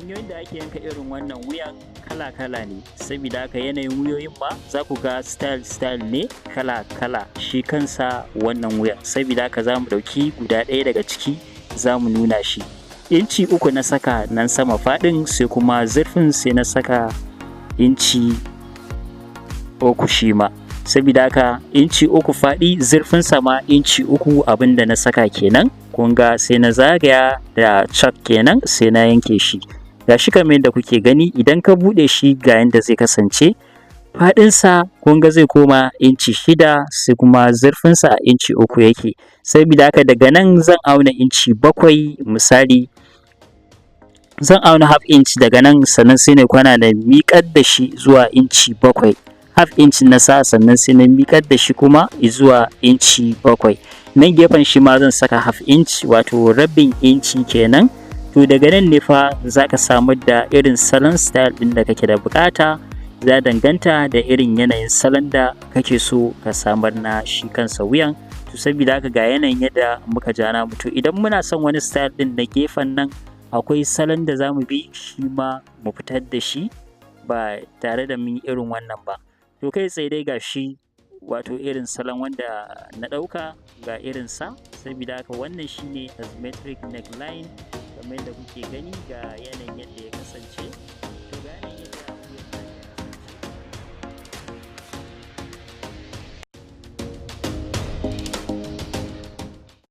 Hanyoyin da ake yanka irin wannan wuyan kala-kala ne, saboda haka yanayin wuyoyin ma za ku ga style ne kala-kala shi kansa wannan wuyan. Saboda haka za mu ɗauki guda ɗaya daga ciki za mu nuna shi. Inci 3 na saka nan sama faɗin, sai kuma zurfin sai na saka inci 3 shi ma. Saboda haka inci 3 faɗi, zurfin sama inci 3 abinda na saka kenan. Kun ga sai na zagaya da chalk kenan sai na yanke shi. Gashi kamar yadda kuke gani, idan ka buɗe shi ga yanda zai kasance. Faɗinsa kun ga zai koma inci 6, sai kuma zurfinsa inci 3 yake. Saboda haka daga nan zan auna inci 7 misali. Zan auna half inch daga nan, sannan sai na kwana da miƙar da shi zuwa inci 7. Half inch na sa, sannan sai na miƙar da shi kuma zuwa inci 7. Nan gefen shi ma zan saka half inch, wato rabin inci kenan. To daga nan ne fa za ka samar da irin salon style ɗin da kake da buƙata. Ya danganta da irin yanayin salon da kake so ka samar na shi kansa wuyan. To saboda haka ga yanayin yadda muka ja namu. To idan muna son wani style ɗin na gefen nan, akwai salon da za mu bi shi ma mu fitar da shi ba tare da mun yi irin wannan ba. To kai tsaye dai ga shi, wato irin salon wanda na ɗauka ga irinsa. Saboda haka wannan shine asymmetric neckline kamar yadda kuke gani, ga yanayin yadda ya kasance.